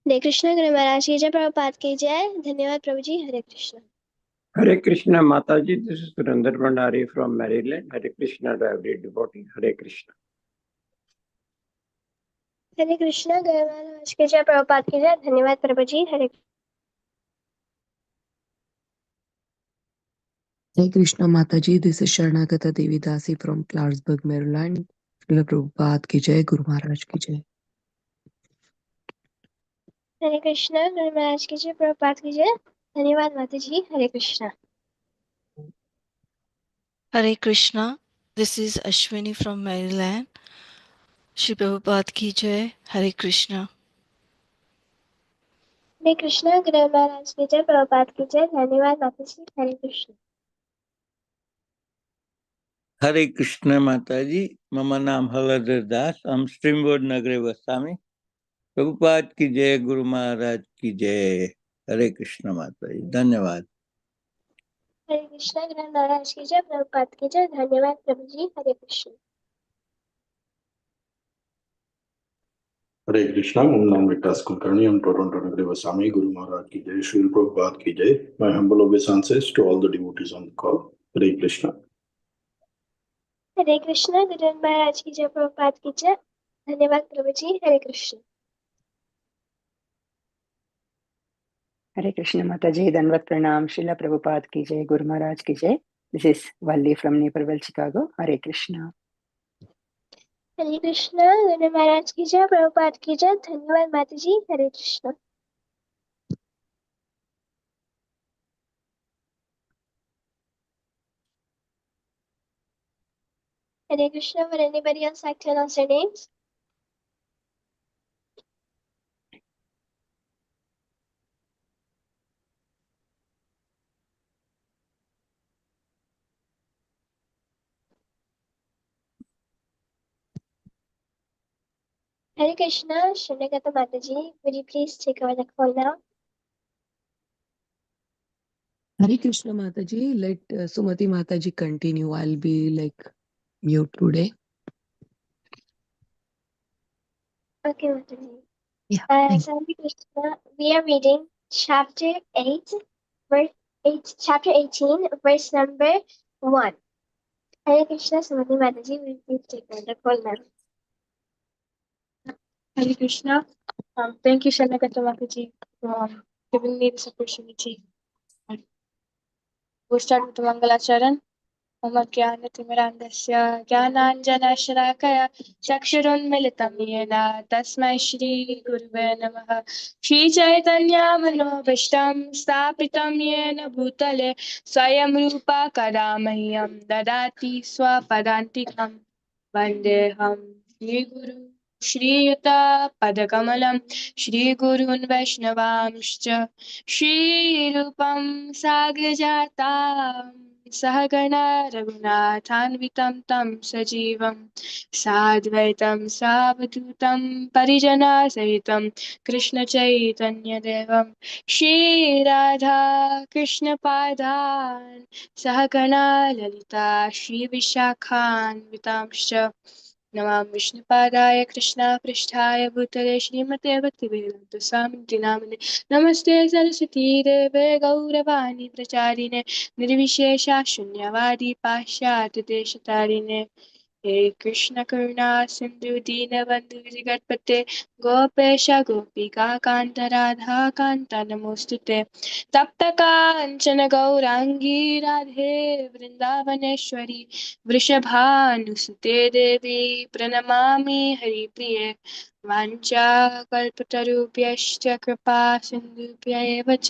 हरे कृष्ण। गुरु महाराज की जय, प्रभुपाद की जय। धन्यवाद प्रभु जी। हरे Krishna. Hare Krishna Mataji, this is Surendra Bhandari from Maryland. Hare Krishna to every devotee. Hare Krishna. हरे कृष्ण। गुरु महाराज की जय, प्रभुपाद की जय। धन्यवाद प्रभु जी। हरे Hey Krishna Mataji, this is Sharanagata Devi Dasi from Clarksburg, Maryland. Srila Prabhupada ki jai, Guru Maharaj ki jai. हरे कृष्ण। गुरु महाराज की जय, प्रभुपाद की जय। धन्यवाद माता जी। हरे Krishna. Hare Krishna, this is Ashwini from Maryland. Shri Prabhupada ki jai, Hare Krishna. हरे कृष्ण। गुरु महाराज की जय, प्रभुपाद की जय। धन्यवाद माता जी। हरे Krishna. Hare Krishna Mataji, Mama Naam Haladar Das, I'm Streamboard Nagare Vasami. Prabhupada ki jai, Guru Maharaj ki jai. Hare Krishna Mataji, Dhanyavad. हरे कृष्ण। गुरु महाराज की जय, प्रभुपाद की जय। धन्यवाद प्रभु जी। हरे Krishna. Hare Krishna, Om Nam Vikas Kulkarni, I'm Toronto Nagare Vasami, Guru Maharaj ki jai, Srila Prabhupada ki jai. My humble obeisances to all the devotees on the call. Hare Krishna. हरे कृष्ण। गुरु महाराज की जय, प्रभुपाद की जय। धन्यवाद प्रभु जी। हरे कृष्ण। हरे कृष्ण माताजी, दंडवत प्रणाम। श्रीला प्रभुपाद की जय, गुरु महाराज की जय। This is Valli from Naperville, Chicago. Hare Krishna. Hare Krishna. Guru Maharaj की जय, प्रभुपाद की जय। धन्यवाद माता जी। हरे Krishna. Hare Krishna. Would anybody else like to announce their names? Hare Krishna. Shanagata Mataji, would you please take over the call now? Hare Krishna Mataji, let Sumati Mataji continue. I'll be like mute today. Okay, Mataji. Yeah. So Hare Krishna, we are reading chapter 8, verse 8, chapter 18, verse number 1. Hare Krishna. Sumati Mataji, would you please take over the call now? Hare Krishna. Thank you, Shanagata Mataji, for giving me this opportunity. We'll start with the Mangalacharan. मम ज्ञानतिमिरान्धस्य ज्ञानाञ्जनशलाकया चक्षुरुन्मिलितं येन तस्मै श्रीगुरुवे नमः। श्रीचैतन्यमनोभीष्टं स्थापितं येन भूतले स्वयं रूपा कदा मह्यं ददाति स्वपदान्तिकं। वन्देऽहं श्रीगुरुं श्रीयुतपदकमलं श्रीगुरून् वैष्णवांश्च श्रीरूपं साग्रजातां सहगणा रघुनाथान्वितं तं सजीवं साद्वैतं सावधूतं परिजनसहितं कृष्णचैतन्यदेवं श्रीराधा कृष्णपादान् सहगणा ललिता श्रीविशाखान्वितांश्च नमामि विष्णुपादाय कृष्णपृष्ठाय भूतले श्रीमते भक्तिवेदान्तस्वामिनिति नामिने। नमस्ते सरस्वती देवे गौरवाणी प्रचारिणे निर्विशेषा शून्यवादी पाश्चात्यदेशतारिणे। हे कृष्ण करुणा सिंधु दीनबंधु जगत्पते गोपेश गोपिका कांत राधा कांत नमोस्तुते। तप्त कांचन गौरांगी राधे वृंदावनेश्वरी वृषभानुसुते देवी प्रणमामि हरिप्रिये। वाञ्छाकल्पतरुभ्यश्च कृपा सिन्धुभ्य एव च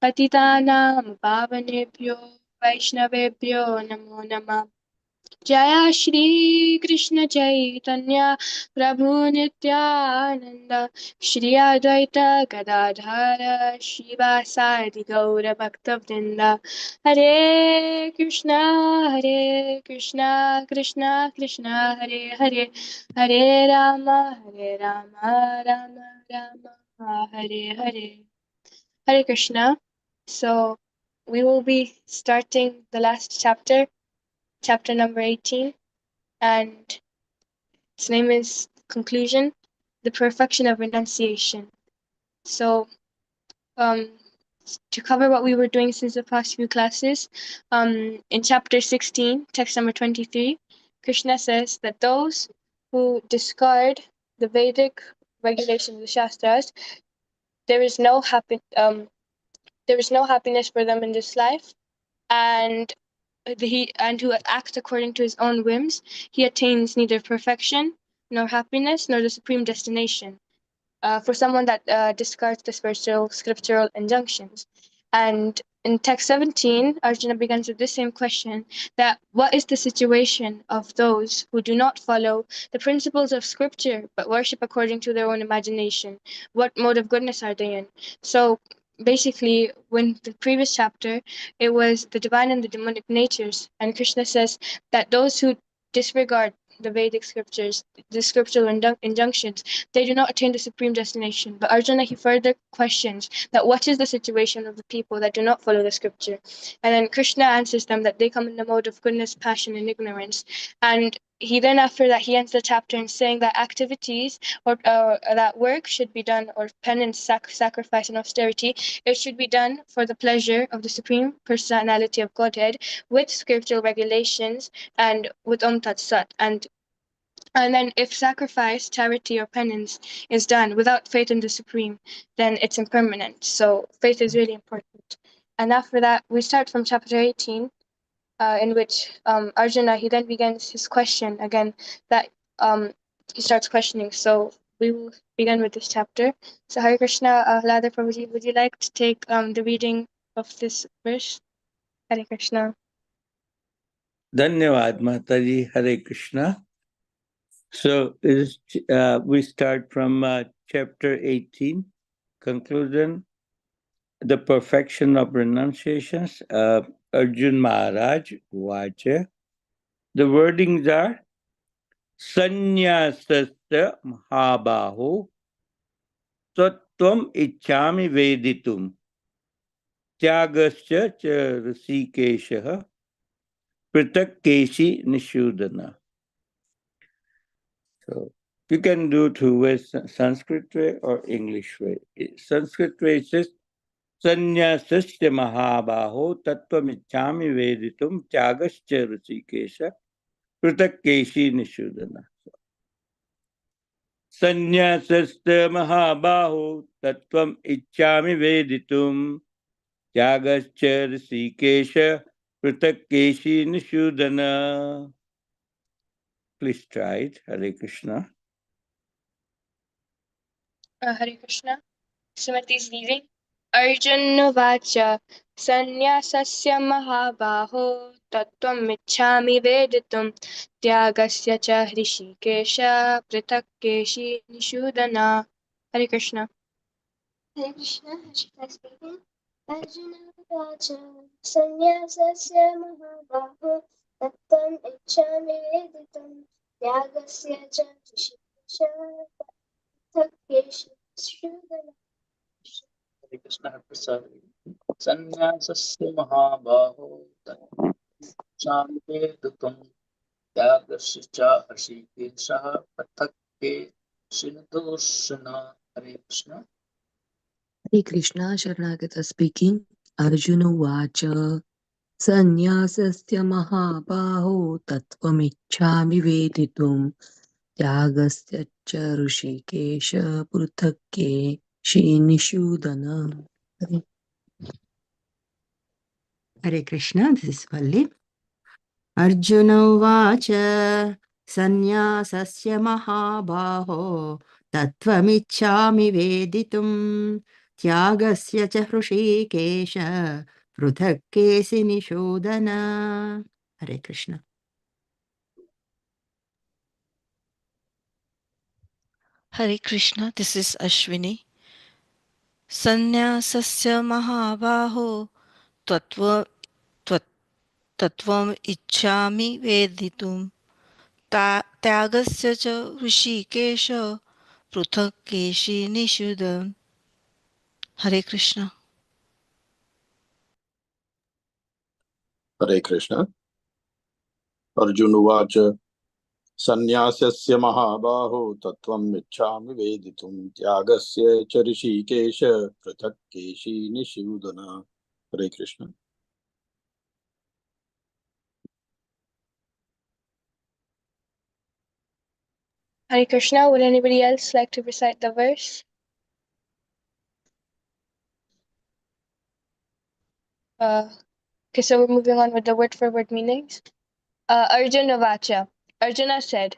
पतितानां पावनेभ्यो वैष्णवेभ्यो नमो नमः। जय श्री कृष्ण चैतन्य प्रभु नित्यानंद श्री अद्वैत गदाधर श्रीवासादि गौर भक्तवृंद। हरे Krishna Krishna Krishna Hare Hare Hare Ram Ram Ram Hare Hare. Hare Krishna. So we will be starting the last chapter, chapter number 18, and its name is Conclusion, the Perfection of Renunciation. So, to cover what we were doing since the past few classes, in chapter 16, text number 23, Krishna says that those who discard the Vedic regulations of the Shastras, there is no happiness for them in this life, and who acts according to his own whims, he attains neither perfection, nor happiness, nor the supreme destination. For someone that discards the spiritual scriptural injunctions. And in text 17, Arjuna begins with the same question, that what is the situation of those who do not follow the principles of scripture but worship according to their own imagination? What mode of goodness are they in? So basically, when the previous chapter, it was the divine and the demonic natures, and Krishna says that those who disregard the Vedic scriptures, the scriptural injunctions, they do not attain the supreme destination. But Arjuna, he further questions that what is the situation of the people that do not follow the scripture? And then Krishna answers them that they come in the mode of goodness, passion, and ignorance. And he then, after that, he ends the chapter in saying that activities or that work should be done, or penance, sacrifice, and austerity, it should be done for the pleasure of the Supreme Personality of Godhead with scriptural regulations and with Tat Sat. And then if sacrifice, charity, or penance is done without faith in the Supreme, then it's impermanent. So faith is really important. And after that, we start from chapter 18, in which Arjuna, he then begins his question again, that he starts questioning. So we will begin with this chapter. So Hare Krishna, Radha Prabhuji, would you like to take the reading of this verse? Hare Krishna. धन्यवाद माताजी. Hare Krishna. So we start from chapter 18, conclusion, the perfection of renunciations. Arjun Maharaj, Vacha. The wordings are Sannyasasya Mahabaho Tattvam Ichchami Veditum Tyagasya Cha Rasikeshaha Pritak Keshi Nishudana. So you can do two ways, Sanskrit way or English way. Sanskrit way says Sannyasasya Mahabaho Tattvamichchami Veditum Tyagasya Rasikesha Pritak Keshi Nishudana. Sannyasasya Mahabaho Tattvam Ichchami Veditum Tyagasya Rasikesha Pritak Keshi Nishudana. Please try it. Hare Krishna. Hare Krishna. Srimati is leading. Arjuna Vacha Sannyasasya Mahabaho Tattvam Ichchami Veditum Tyagasya Cha Hrishikesha Pritak Keshi Nishudana. Hare Krishna. Hare Krishna, Ashita speaking. Arjuna Vacha Sannyasasya Mahabaho Tattam Ichchami Veditam Yagasya Cha Rishikesha Takkeshi Shrudana. Hare Krishna Prasad. Sannyasasya Mahabaho Tattam Veditam Yagasya Cha Hrishikesha Pritak Keshi Nishudana. Hare Krishna. Hare Krishna, Sharanagata speaking. Arjuna Vacha Sannyasasya Mahabaho Tattvamichchami Veditum Tyagasya Cha Hrishikesha Pruthake Nishudana. Hare Krishna, this is Valli. Arjuna Vacha Sannyasasya Mahabaho Tattvamichchami Veditum Tyagasya Cha Hrishikesha Pruthak Kesi Nishodana. Hare Krishna. Hare Krishna, this is Ashwini. Sannyasasya Mahabaho Tattvam Ichchami Veditum Tyagasya Cha Hrishikesha Pruthak Keshi Nishudana. Hare Krishna. Hare Krishna. Arjuna Vacha Sannyasasya mahabaho tattvam ichchami veditum tyagasya च ऋषिकेश पृथक् केशी निषूदन. Hare Krishna. Hare Krishna. Would anybody else like to recite the verse? Okay, so we're moving on with the word for word meanings. Arjuna Vacha. Arjuna said,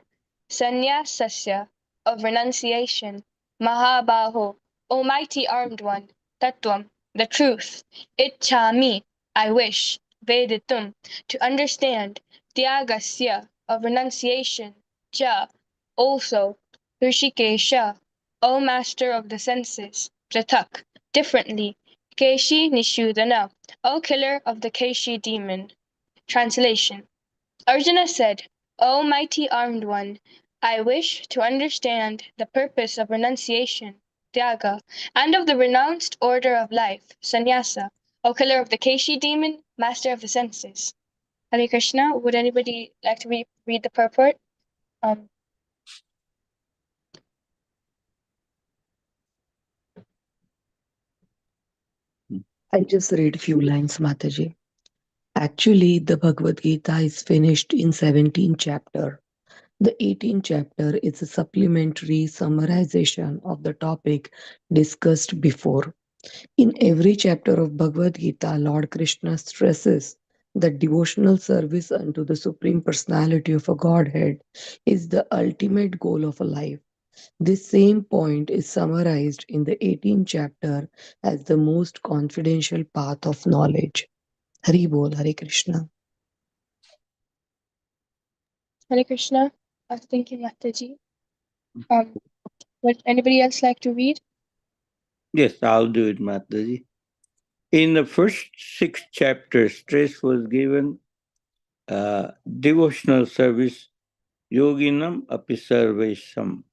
Sannyasasya, of renunciation, Mahabaho, O mighty armed one, Tattvam, the truth, Ichchami, I wish, Veditum, to understand, Tyagasya, of renunciation, Cha, also, Rishikesha, O master of the senses, Pratak, differently, Keshi Nishudana, O killer of the Keshi demon. Translation. Arjuna said, O mighty armed one, I wish to understand the purpose of renunciation, Tyaga, and of the renounced order of life, Sannyasa, O killer of the Keshi demon, master of the senses. Hare Krishna. Would anybody like to read the purport? I just read a few lines, Mataji. Actually, the Bhagavad Gita is finished in 17 chapter. The 18th chapter is a supplementary summarization of the topic discussed before. In every chapter of Bhagavad Gita, Lord Krishna stresses that devotional service unto the Supreme Personality of a Godhead is the ultimate goal of a life. This same point is summarized in the 18th chapter as the most confidential path of knowledge. Hari Bol, Hare Krishna. Hare Krishna. Thank you, Mataji. Would anybody else like to read? Yes, I'll do it, Mataji. In the first 6 chapters, stress was given devotional service, yoginam apisarvesham.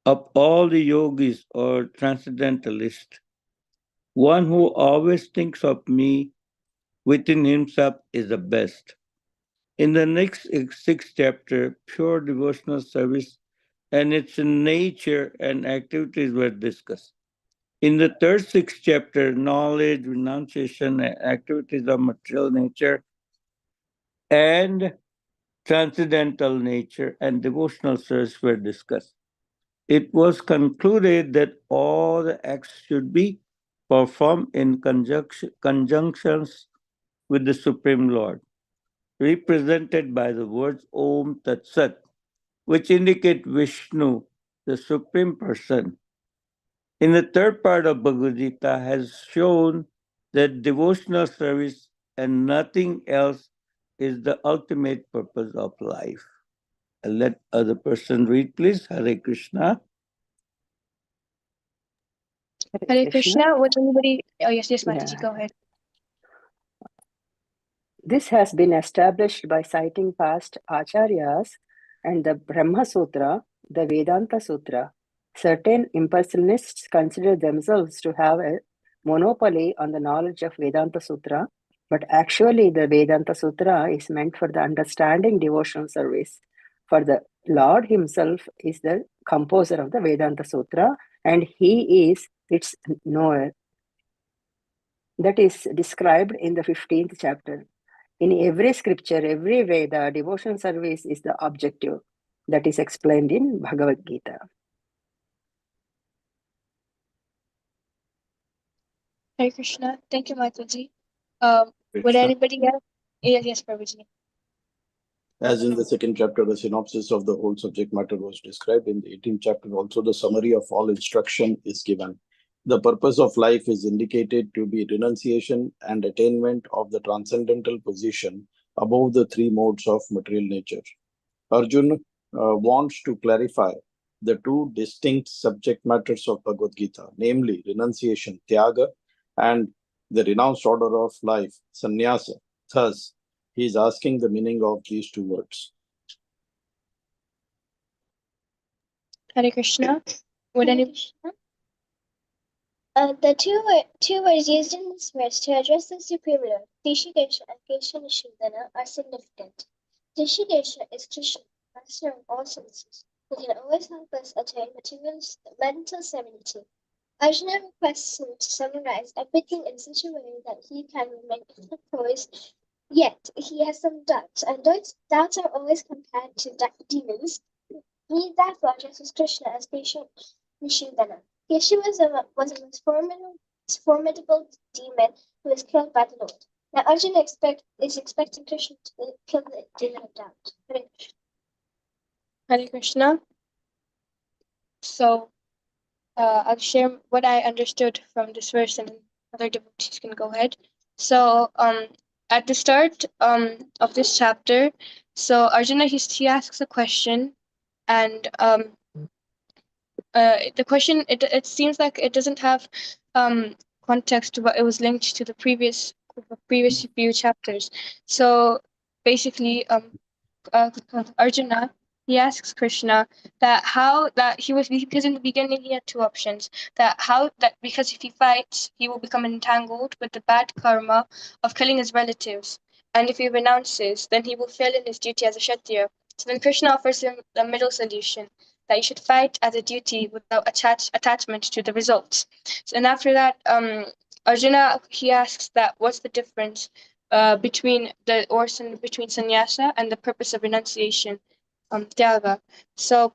Of all the yogis or transcendentalists, one who always thinks of me within himself is the best. In the next 6th chapter, pure devotional service and its nature and activities were discussed. In the third 6th chapter, knowledge, renunciation, and activities of material nature and transcendental nature and devotional service were discussed. It was concluded that all the acts should be performed in conjunctions with the Supreme Lord, represented by the words Om Tat Sat, which indicate Vishnu, the Supreme Person. In the third part of Bhagavad Gita has shown that devotional service and nothing else is the ultimate purpose of life. I'll let other person read, please. Hare Krishna. Hare Krishna. Would anybody? Oh yes, Mataji, Yeah. go ahead. This has been established by citing past acharyas and the Brahma Sutra, the Vedanta Sutra. Certain impersonalists consider themselves to have a monopoly on the knowledge of Vedanta Sutra, but actually the Vedanta Sutra is meant for the understanding devotional service. For the Lord himself is the composer of the Vedanta Sutra, and he is its knower. That is described in the 15th chapter. In every scripture, every Veda, devotional service is the objective. That is explained in Bhagavad Gita. Hare Krishna. Thank you, Mataji. Would Krishna. anybody else? Yes, Prabhuji. As in the second chapter, the synopsis of the whole subject matter was described. In the 18th chapter, also the summary of all instruction is given. The purpose of life is indicated to be renunciation and attainment of the transcendental position above the 3 modes of material nature. Arjuna wants to clarify the 2 distinct subject matters of Bhagavad Gita, namely renunciation, tyaga, and the renounced order of life, sannyasa. Thus, he is asking the meaning of these 2 words. Hare Krishna. Would anybody? The two words used in this verse to address the Supreme Lord, Rishikesha and Kesha Nishindana, are significant. Rishikesha is Krishna, master of all senses, who can always help us attain mental serenity. Arjuna requests him to summarize everything in such a way that he can remain poised, yet he has some doubts, and those doubts are always compared to demons. He therefore addresses Krishna as Nishudana. Keshu was a most formidable demon who was killed by the Lord. Now Arjuna is expecting Krishna to kill the demon of doubt. Hare Krishna. So I'll share what I understood from this verse, and other devotees can go ahead. So at the start of this chapter, so Arjuna he asks a question, and the question it seems like it doesn't have context, but it was linked to the previous few chapters. So basically, Arjuna he asks Krishna that how that he was, because in the beginning he had two options, that how that because if he fights he will become entangled with the bad karma of killing his relatives, and if he renounces then he will fail in his duty as a Kshatriya. So then Krishna offers him the middle solution, that you should fight as a duty without attachment to the results. So, and after that Arjuna he asks that what's the difference between between sannyasa and the purpose of renunciation, tyaga. So,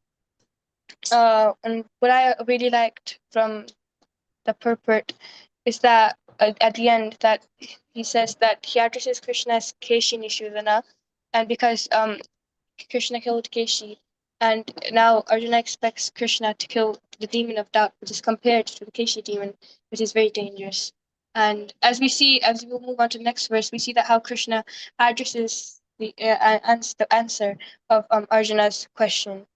and what I really liked from the purport is that at the end that he says that he addresses Krishna as Keshi Nishudana, and because Krishna killed Keshi, and now Arjuna expects Krishna to kill the demon of doubt, which is compared to the Keshi demon, which is very dangerous. And as we will move on to the next verse, we see that how Krishna addresses the answer of Arjuna's question,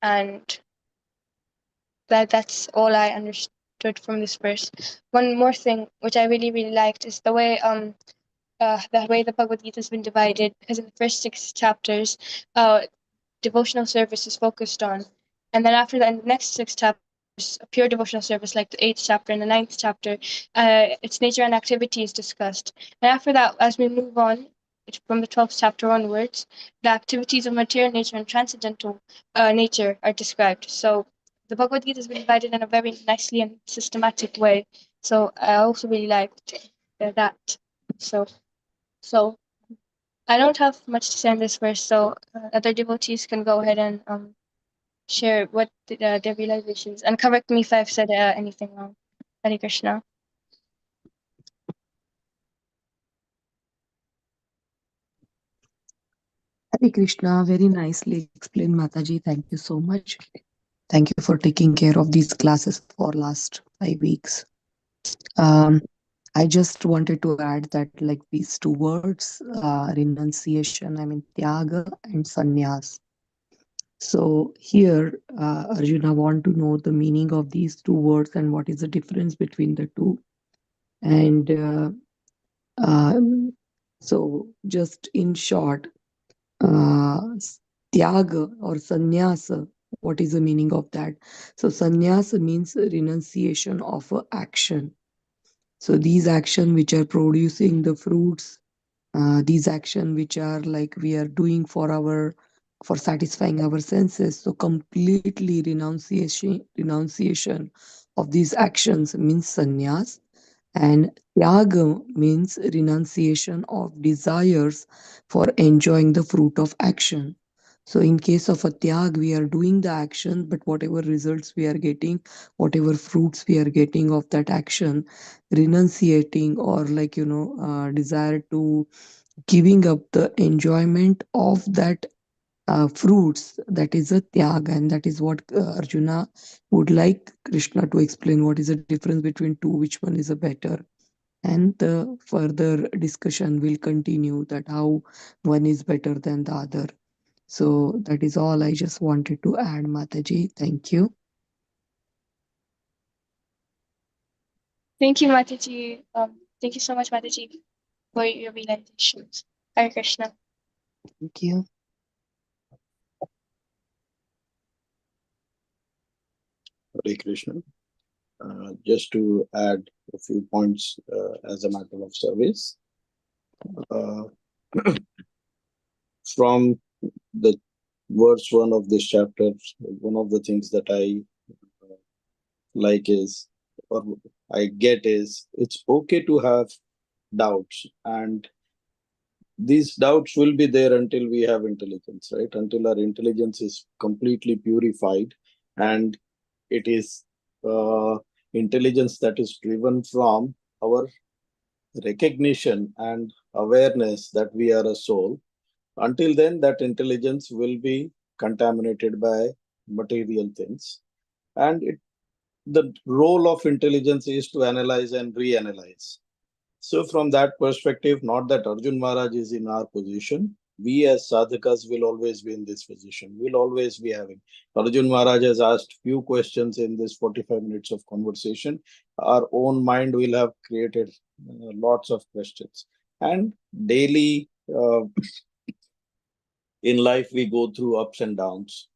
and that's all I understood from this verse. One more thing which I really liked is the way the Bhagavad Gita has been divided, because in the first 6 chapters, devotional service is focused on, and then after that, in the next 6 chapters, a pure devotional service, like the 8th chapter and the 9th chapter, its nature and activity is discussed. And after that, as we move on from the 12th chapter onwards, the activities of material nature and transcendental nature are described. So the Bhagavad Gita has been divided in a very nicely and systematic way. So I also really liked that. So I don't have much to say on this verse, so other devotees can go ahead and share what their realizations, and correct me if I've said anything wrong. Hare Krishna. Hare Krishna, very nicely explained, Mataji. Thank you so much. Thank you for taking care of these classes for last 5 weeks. I just wanted to add that like these two words, renunciation, I mean tyaga and sannyas. So here Arjuna want to know the meaning of these two words and what is the difference between the two. And so just in short, tyaga or sannyasa, what is the meaning of that? So sannyasa means renunciation of a action. So these action which are producing the fruits, these action which are like we are doing for satisfying our senses. So completely renunciation of these actions means sannyas, and tyaga means renunciation of desires for enjoying the fruit of action. So in case of a tyag, we are doing the action, but whatever results we are getting, whatever fruits we are getting of that action, renunciating or like desire to giving up the enjoyment of that fruits, that is a tyag, and that is what Arjuna would like Krishna to explain what is the difference between two, which one is a better. And the further discussion will continue that how one is better than the other. So that is all I just wanted to add, Mataji. Thank you. Thank you, Mataji. Thank you so much, Mataji, for your realizations. Hare Krishna. Thank you. Hare Krishna. Just to add a few points as a matter of service. From the verse 1 of this chapter, one of the things that I like is, or I get is, it's okay to have doubts, and these doubts will be there until we have intelligence, right? Until our intelligence is completely purified, and it is intelligence that is driven from our recognition and awareness that we are a soul. Until then, that intelligence will be contaminated by material things. And the role of intelligence is to analyze and reanalyze. So, from that perspective, not that Arjun Maharaj is in our position. We as sadhakas will always be in this position. We'll always be having. Arjun Maharaj has asked few questions in this 45 minutes of conversation. Our own mind will have created lots of questions. And daily in life, we go through ups and downs.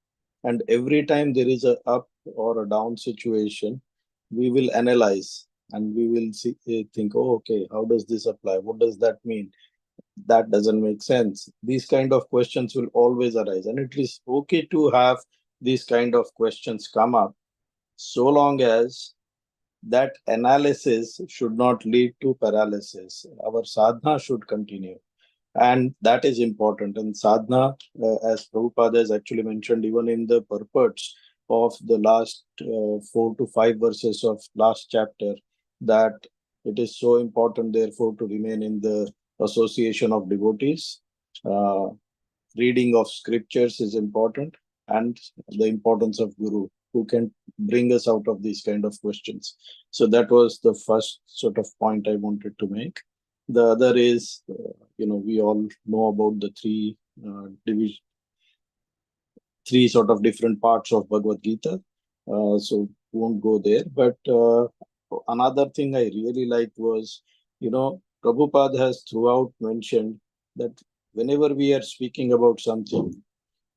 And every time there is a up or a down situation, we will analyze and we will see, think, oh, okay, how does this apply? What does that mean? That doesn't make sense. These kind of questions will always arise. And it is okay to have these kind of questions come up, so long as that analysis should not lead to paralysis. Our sadhana should continue. And that is important. And sadhana, as Prabhupada has actually mentioned, even in the purports of the last 4 to 5 verses of last chapter, that it is so important, therefore, to remain in the association of devotees. Uh, Reading of scriptures is important, and the importance of Guru, who can bring us out of these kind of questions. So that was the first sort of point I wanted to make. The other is, we all know about the three sort of different parts of Bhagavad Gita. So won't go there. But another thing I really liked was, Prabhupada has throughout mentioned that whenever we are speaking about something,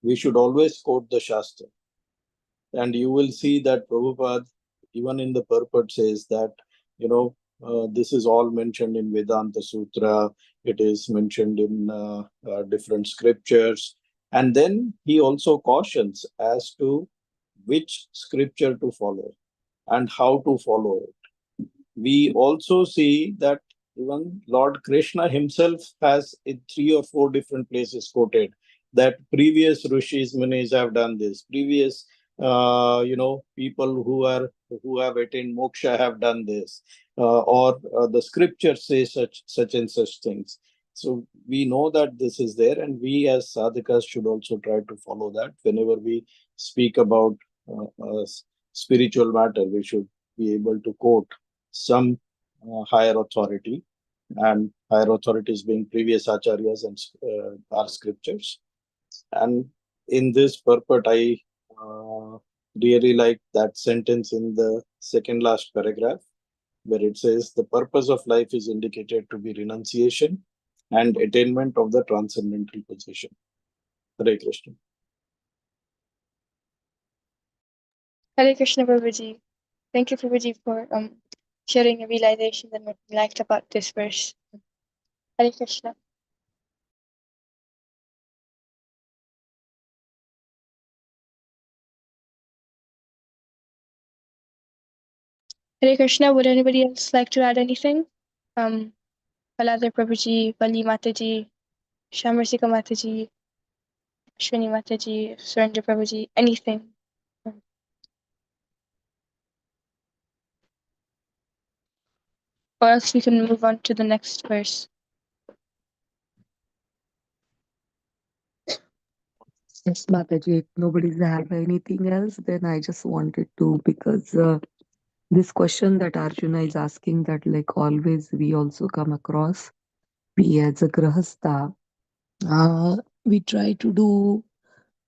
we should always quote the Shastra. And you will see that Prabhupada, even in the purport, says that, this is all mentioned in Vedanta Sutra, it is mentioned in different scriptures. And then he also cautions as to which scripture to follow and how to follow it. We also see that even Lord Krishna himself has in 3 or 4 different places quoted that previous rishis munis have done this, previous people who have attained moksha have done this, or the scriptures say such and such things. So we know that this is there, and we as sadhakas should also try to follow that. Whenever we speak about spiritual matter, we should be able to quote some higher authority, and higher authorities being previous acharyas and our scriptures. And in this purport, I really like that sentence in the second last paragraph, where it says, the purpose of life is indicated to be renunciation and attainment of the transcendental position. Hare Krishna. Hare Krishna Prabhuji. Thank you, Prabhuji, for sharing your realization and what you liked about this verse. Hare Krishna. Hare Krishna. Would anybody else like to add anything? Paladar Prabhuji, Bali Mataji, Shamrasika Mataji, Shrini Mataji, Surrender Prabhuji, anything. Or else we can move on to the next verse. Yes, Mataji, if nobody's have anything else, then I just wanted to, because this question that Arjuna is asking, that like always we also come across, we as a grahastha, we try to do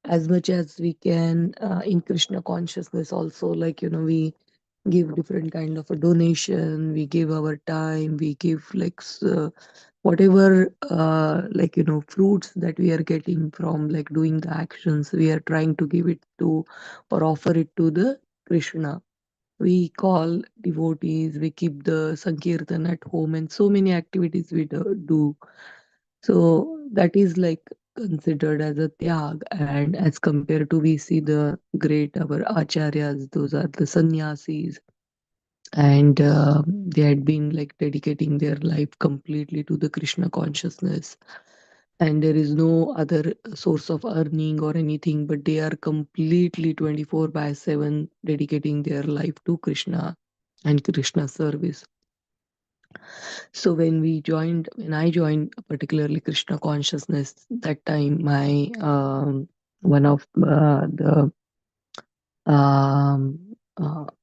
as much as we can in Krishna consciousness also, like, we give different kind of a donation, we give our time, we give like whatever like, fruits that we are getting from like doing the actions, we are trying to give it to or offer it to the Krishna. We call devotees, we keep the Sankirtan at home, and so many activities we do. So that is like considered as a tyag, and as compared to we see the great our acharyas, those are the sannyasis, and they had been like dedicating their life completely to the Krishna consciousness, and there is no other source of earning or anything, but they are completely 24/7 dedicating their life to Krishna and Krishna service. So when I joined particularly Krishna consciousness, that time my one of the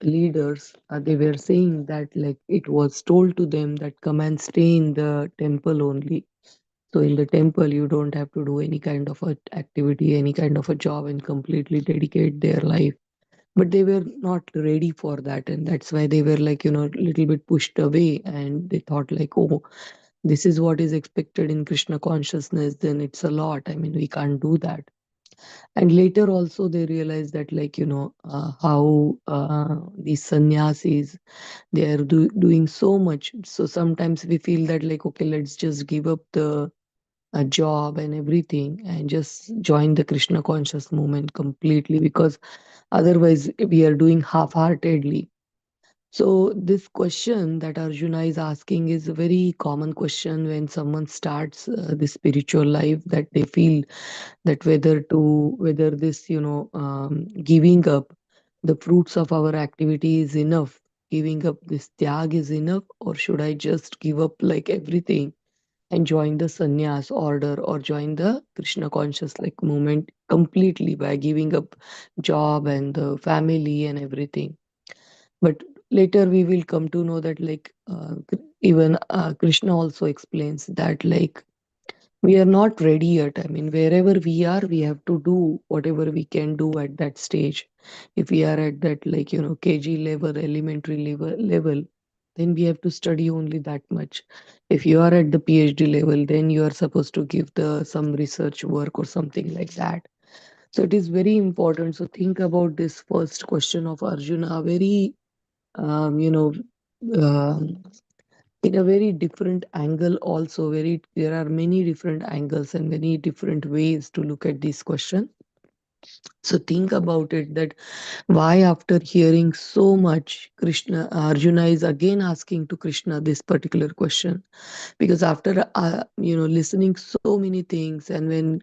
leaders, they were saying that like it was told to them that come and stay in the temple only. So in the temple, you don't have to do any kind of a activity, any kind of a job, and completely dedicate their life. But they were not ready for that, and that's why they were like, a little bit pushed away, and they thought like, oh, this is what is expected in Krishna consciousness, then it's a lot. I mean, we can't do that. And later also they realized that like, how these sannyasis, they are doing so much. So sometimes we feel that like, okay, let's just give up the a job and everything and just join the Krishna conscious movement completely, because otherwise we are doing half-heartedly. So this question that Arjuna is asking is a very common question when someone starts the spiritual life, that they feel that whether this giving up the fruits of our activity is enough, giving up this tyag is enough, or should I just give up like everything and join the sannyas order or join the Krishna conscious like movement completely by giving up job and the family and everything. But later we will come to know that like even Krishna also explains that like we are not ready yet. I mean, wherever we are, we have to do whatever we can do at that stage. If we are at that like KG level, elementary level, then we have to study only that much. If you are at the PhD level, then you are supposed to give the some research work or something like that. So it is very important. So think about this first question of Arjuna very you know um, in a very different angle also. Very There are many different angles and many different ways to look at this question. So think about it, that why after hearing so much, Krishna Arjuna is again asking to Krishna this particular question. Because after listening so many things, and when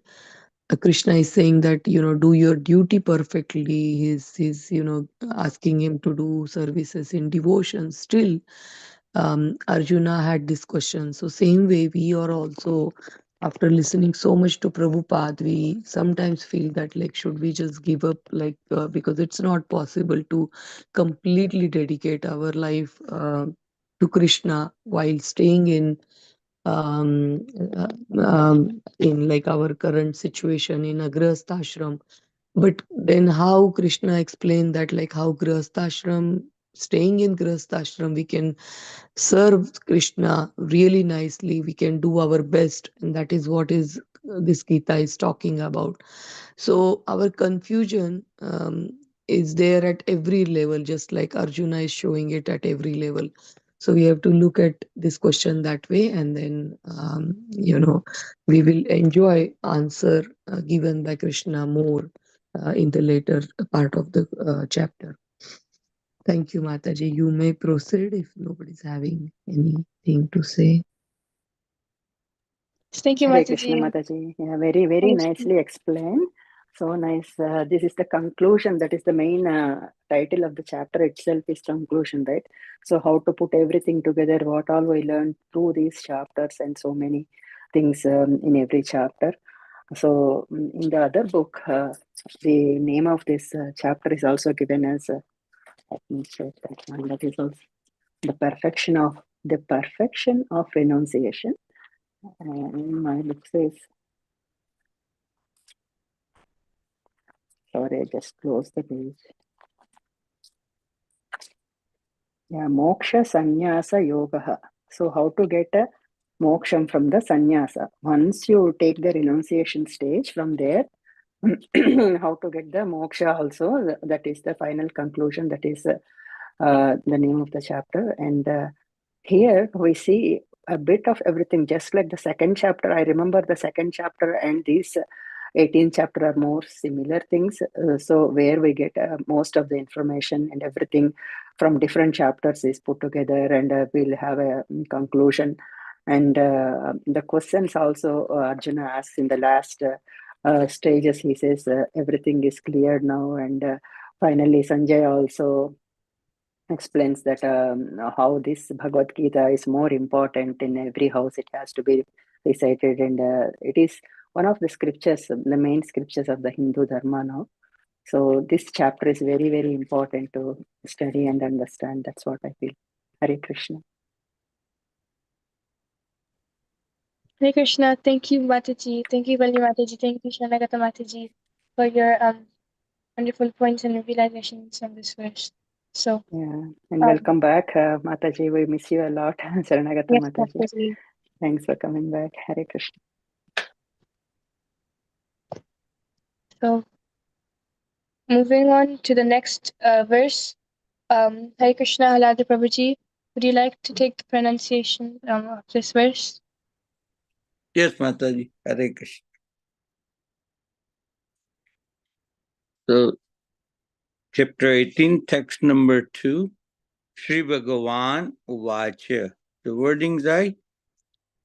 Krishna is saying that do your duty perfectly, he's asking him to do services in devotion, still Arjuna had this question. So same way we are also, after listening so much to Prabhupada, we sometimes feel that like should we just give up, like because it's not possible to completely dedicate our life to Krishna while staying um, in like our current situation in a grihastha ashram. But then how Krishna explained that like how grihastha ashram, staying in grihastha ashram, we can serve Krishna really nicely, we can do our best, and that is what is this Gita is talking about. So our confusion is there at every level, just like Arjuna is showing it at every level. So we have to look at this question that way, and then we will enjoy answer given by Krishna more in the later part of the chapter. Thank you, Mataji. You may proceed if nobody's having anything to say. Thank you, Hare Krishna Mataji. Mataji. Yeah, very, very nicely explained. So nice. This is the conclusion. That is the main title of the chapter itself is conclusion, right? So how to put everything together, what all we learned through these chapters, and so many things in every chapter. So in the other book, the name of this chapter is also given as, let me check that one. That is also the perfection of renunciation. And my book says, sorry, I just closed the page. Yeah, moksha sannyasa yoga. So how to get a moksham from the sannyasa? Once you take the renunciation stage, from there, how to get the moksha also, that is the final conclusion. That is the name of the chapter. And here we see a bit of everything, just like the second chapter. I remember the second chapter and these 18th chapter are more similar things. So where we get most of the information and everything from different chapters is put together, and we'll have a conclusion. And the questions also Arjuna asks in the last stages. He says everything is clear now, and finally Sanjay also explains that how this Bhagavad Gita is more important in every house. It has to be recited, and it is one of the scriptures, the main scriptures of the Hindu Dharma now. So this chapter is very, very important to study and understand. That's what I feel. Hare Krishna. Hare Krishna. Thank you, Mataji. Thank you, Vali Mataji. Thank you, Shanagata Mataji, for your wonderful points and realizations on this verse. So, Yeah, and welcome back, Mataji. We miss you a lot, Saranagata yes, Mataji. Mataji. Thanks for coming back. Hare Krishna. So, moving on to the next verse. Hare Krishna, Halada Prabhuji, would you like to take the pronunciation of this verse? Yes, Mataji. Hare Krishna. So, chapter 18, text number 2, Sri Bhagavan Uvacha. The wordings are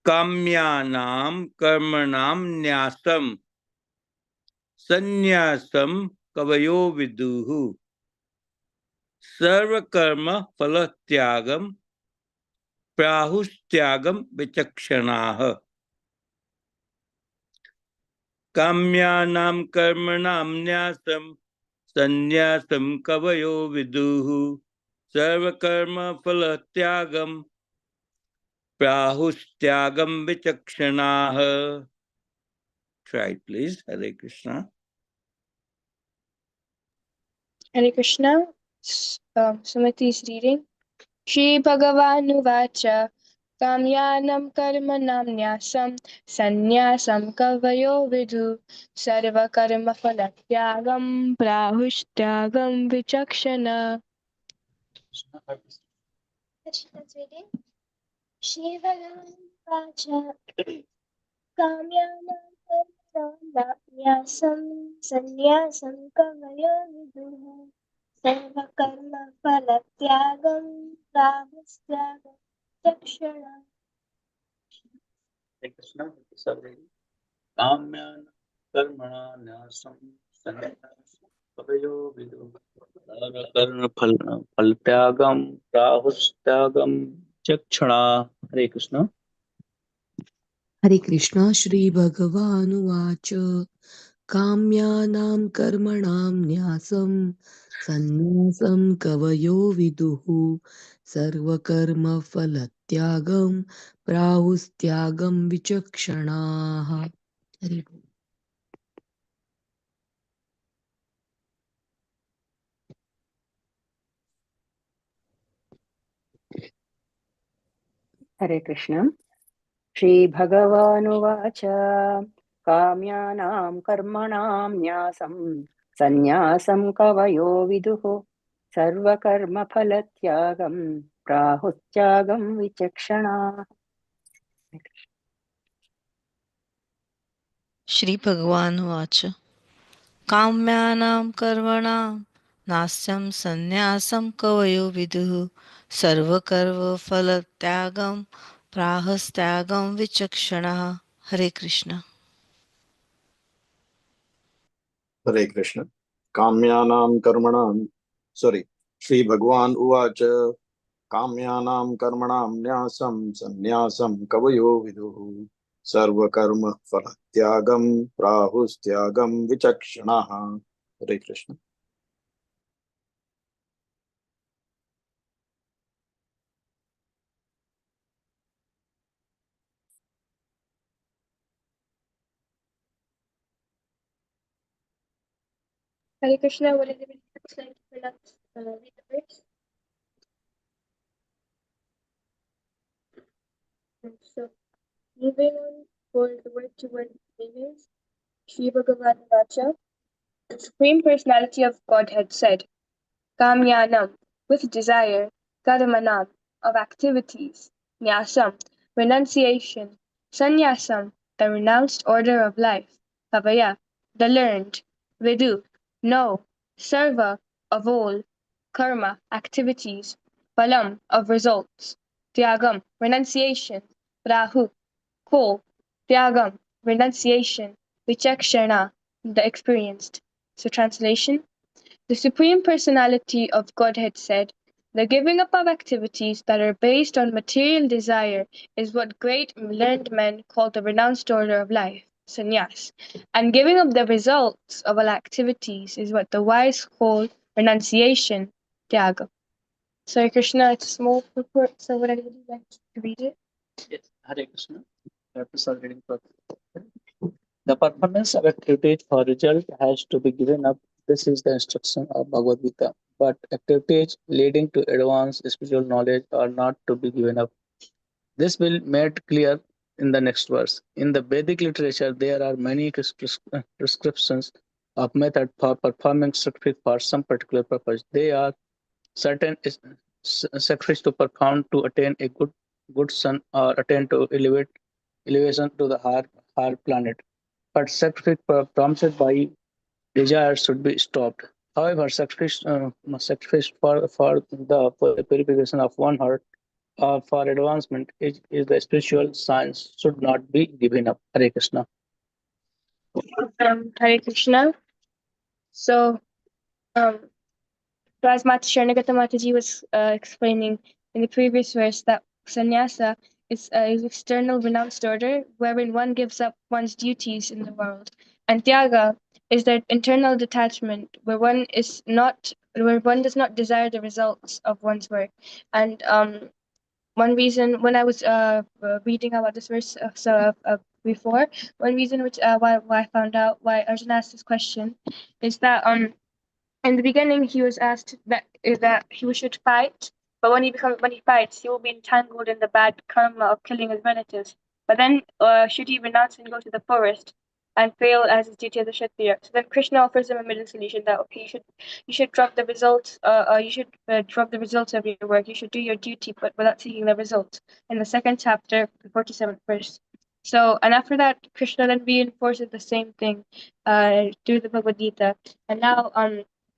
Kamyanam Karmanam Nyasam Sanyasam Kavayo Viduhu Sarva Karma Phalatyagam Prahustyagam Vichakshanaha. Kamyanam Karmanam Nyasam Sanyasam Kavayo Viduhu Sarva Karma Phalatyagam Prahustyagam Vichakshanaha. Try it, please. Hare Krishna. Hare Krishna. Sumati is reading. Shri Bhagavanu Vacha Kamyanam Karmanam Nyasam Sanyasam Kavayo Vidu Sarva Karma Phalatyagam Prahushtyagam Vichakshana. Krishna's reading. Shri Bhagavan Vacha Kamyanam Karmanam Sanyasam Kavayo Viduha Sarva Karma Phalatyagam Prahustyagam Vichakshana. Krishna, Kamyan Karmana Nyasam Sanyasam Kavayo Vidu Karma Phaltyagam Prahustyagam Chakshana. Hare Krishna. Hare Krishna. Shri Bhagavanuvacha Kamyanam Karmanam Nyasam Sanyasam Kavayo Viduhu Sarva Karma Phalatyagam Prahustyagam Vichakshanaha. Hare Hare Krishna. Shri Bhagavanuvacha Kamyanam Karmanam Nyasam Sanyasam Kavayo Viduhu Sarva Karma Phalatyagam Prahutyagam Vichakshana. Shri Bhagavan Vacha Kamyanam Karmanam Nasyam Sanyasam Kavayo Viduhu Sarva Karva Phalatyagam Prahastyagam Vichakshana. Hare Krishna. Hare Krishna. Kamyanam Karmanam. Sorry. Shri Bhagwan Uvacha Kamyanam Karmanam Nyasam Sanyasam Kavayo Viduhu Sarva Karma Phalatyagam Prahustyagam Vichakshanaha. Hare Krishna. Hare Krishna, would anybody else like to pronounce read the verse? So, moving on for the word to word meanings, Sri Bhagavan Vacha, the Supreme Personality of Godhead said, Kamyanam, with desire, Karmanam, of activities, Nyasam, renunciation. Sannyasam, the renounced order of life. Pavaya, the learned. Vidu, know. Sarva, of all. Karma, activities. Phalam, of results. Tyagam, renunciation. Rahu, call. Tyagam, renunciation. Vichakshana, the experienced. So translation, the Supreme Personality of Godhead said, the giving up of activities that are based on material desire is what great learned men call the renounced order of life, sannyas, and giving up the results of all activities is what the wise call renunciation, tyaga. So Krishna, it's a small purport, so would anybody like to read it? Yes, Hare Krishna. Reading the performance of activities for result has to be given up. This is the instruction of Bhagavad Gita. But activities leading to advanced spiritual knowledge are not to be given up. This will be made clear in the next verse. In the Vedic literature, there are many prescriptions of method for performing sacrifice for some particular purpose. They are certain sacrifice to perform to attain a good son or attain to elevation to the higher planet. But sacrifice prompted by desire should be stopped. However, sacrifice for the purification of one heart for advancement is the spiritual science should not be given up. Hare Krishna. Hare Krishna. So, as Sharnagata Mataji was explaining in the previous verse, that sannyasa is external renounced order wherein one gives up one's duties in the world, and tyaga is that internal detachment where one does not desire the results of one's work. And one reason when I was reading about this verse before, one reason which why I found out why Arjuna asked this question is that in the beginning he was asked that he should fight, but when he fights, he will be entangled in the bad karma of killing his relatives. But then should he renounce and go to the forest and fail as his duty as a Kshatriya? So then Krishna offers him a middle solution that okay, you should drop the results. You should drop the results of your work. You should do your duty, but without seeking the results. In the second chapter, the 47th verse. So, and after that, Krishna then reinforces the same thing through the Bhagavad Gita. And now,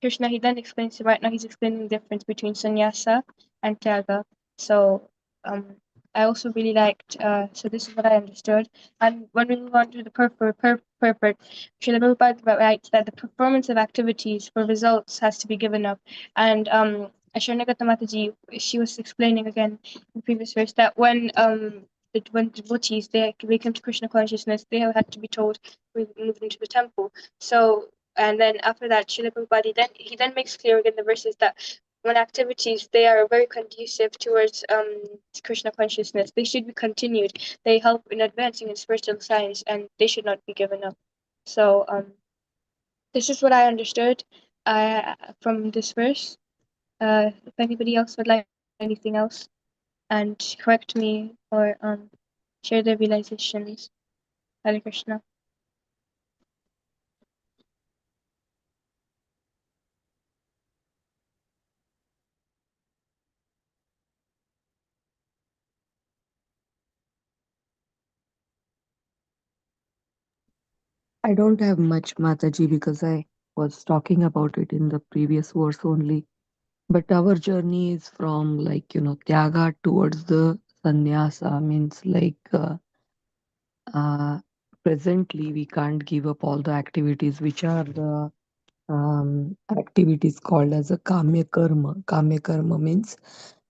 Krishna, he then explains, right now he's explaining the difference between sannyasa and tyaga. So, I also really liked, so this is what I understood. And when we move on to the purport, Srila Prabhupada writes that the performance of activities for results has to be given up. And Sharnagata Mataji, she was explaining again in the previous verse that when devotees they come to Krishna consciousness, they have had to be told we move into the temple. So and then after that, Srila Prabhupada he then makes clear in the verses that when activities they are very conducive towards Krishna consciousness, they should be continued. They help in advancing in spiritual science, and they should not be given up. So this is what I understood from this verse. If anybody else would like anything else, and correct me or share their realizations. Hare Krishna. I don't have much, Mataji, because I was talking about it in the previous verse only. But our journey is from tyaga towards the sannyasa, means presently we can't give up all the activities which are the activities called as a kamya karma. Kamya karma means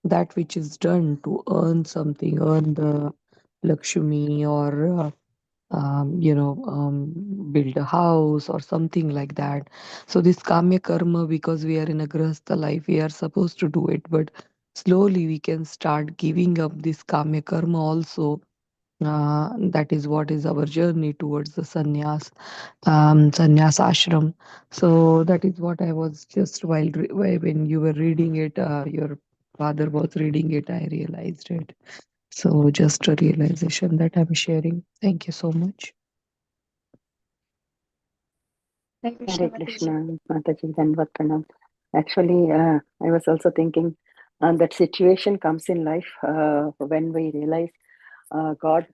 that which is done to earn something, earn the Lakshmi or build a house or something like that. So this kamya karma, because we are in a grahastha life, we are supposed to do it, but slowly we can start giving up this kamya karma also. That is what is our journey towards the sannyas ashram. So that is what I was just when you were reading it, your father was reading it, I realized it. So just a realization that I'm sharing. Thank you so much. Hare Krishna, Hare Mataji. Krishna, Mataji, Dhanvat Pranam. Actually, I was also thinking that situation comes in life when we realize God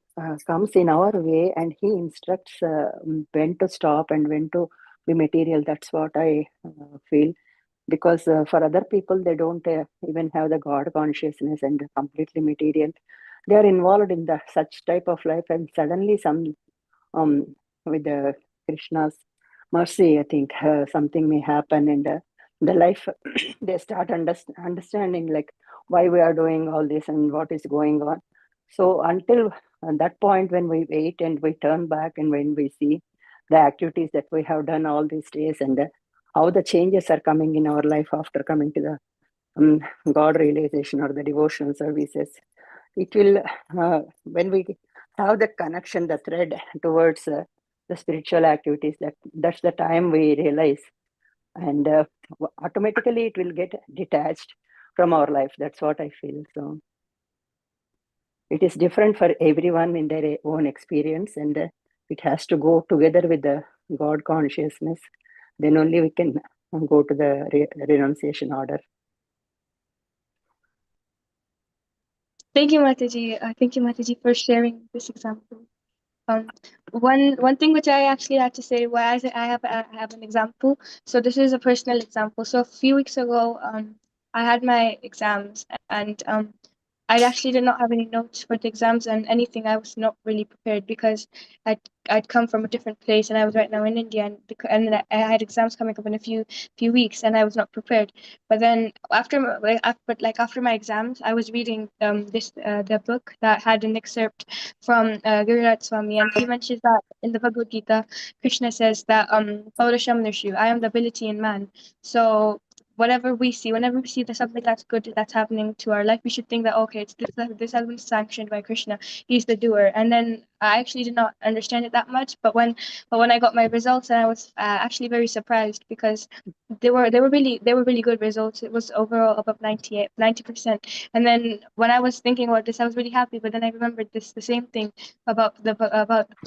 comes in our way and He instructs when to stop and when to be material. That's what I feel. Because for other people, they don't even have the God consciousness and completely material. They are involved in the such type of life, and suddenly with the Krishna's mercy, I think something may happen, and the life they start understanding like why we are doing all this and what is going on. So until that point, when we wait and we turn back, and when we see the activities that we have done all these days, and how the changes are coming in our life after coming to the God realization or the devotional services, it will, when we have the connection, the thread towards the spiritual activities, that's the time we realize, and automatically it will get detached from our life. That's what I feel. So it is different for everyone in their own experience, and it has to go together with the God consciousness. Then only we can go to the renunciation order. Thank you, Mataji. Thank you, Mataji, for sharing this example. One thing which I actually had to say, why I have an example. So this is a personal example. So a few weeks ago, I had my exams, and I actually did not have any notes for the exams and anything. I was not really prepared because I'd come from a different place, and I was right now in India, and I had exams coming up in a few weeks, and I was not prepared. But then after my exams, I was reading the book that had an excerpt from Guru Swami, and he mentions that in the Bhagavad Gita, Krishna says that Paurasham Nishu, I am the ability in man. So whenever we see there's something that's good that's happening to our life, we should think that okay, this has been sanctioned by Krishna. He's the doer. And then I actually did not understand it that much, but when I got my results, and I was actually very surprised because they were really good results. It was overall above 90%. And then when I was thinking about this, I was really happy. But then I remembered the same thing about the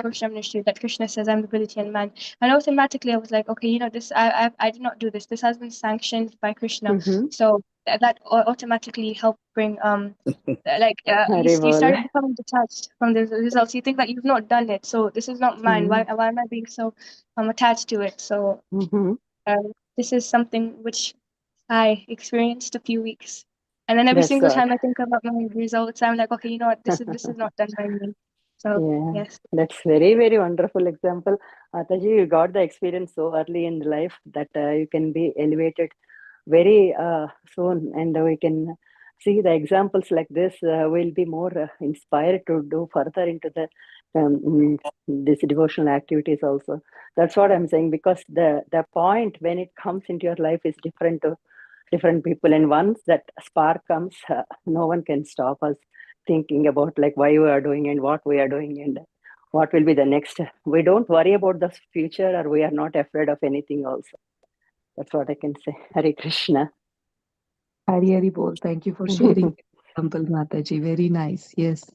Parshamn issue that Krishna says, I'm the ability in man. And automatically I was like, okay, this I did not do this. This has been sanctioned by Krishna. Mm-hmm. So that automatically helped bring you Haribol. started becoming detached from the results. You think that you've not done it, so this is not mine. Why am I being so attached to it? So Mm-hmm. this is something which I experienced a few weeks, and then every That's single what. time I think about my results, I'm like, okay, you know what, this is not done by me. So Yeah, yes. that's very, very wonderful example. Ataji, you got the experience so early in life that you can be elevated very soon, and we can see the examples like this. Will be more inspired to do further into the this devotional activities also. That's what I'm saying, because the point when it comes into your life is different to different people, and once that spark comes, no one can stop us thinking about like why we are doing and what we are doing and what will be the next. We don't worry about the future, or we are not afraid of anything also. That's what I can say. Hare Krishna. Hari Bol. Thank you for sharing the example, Mataji. Very nice. Yes.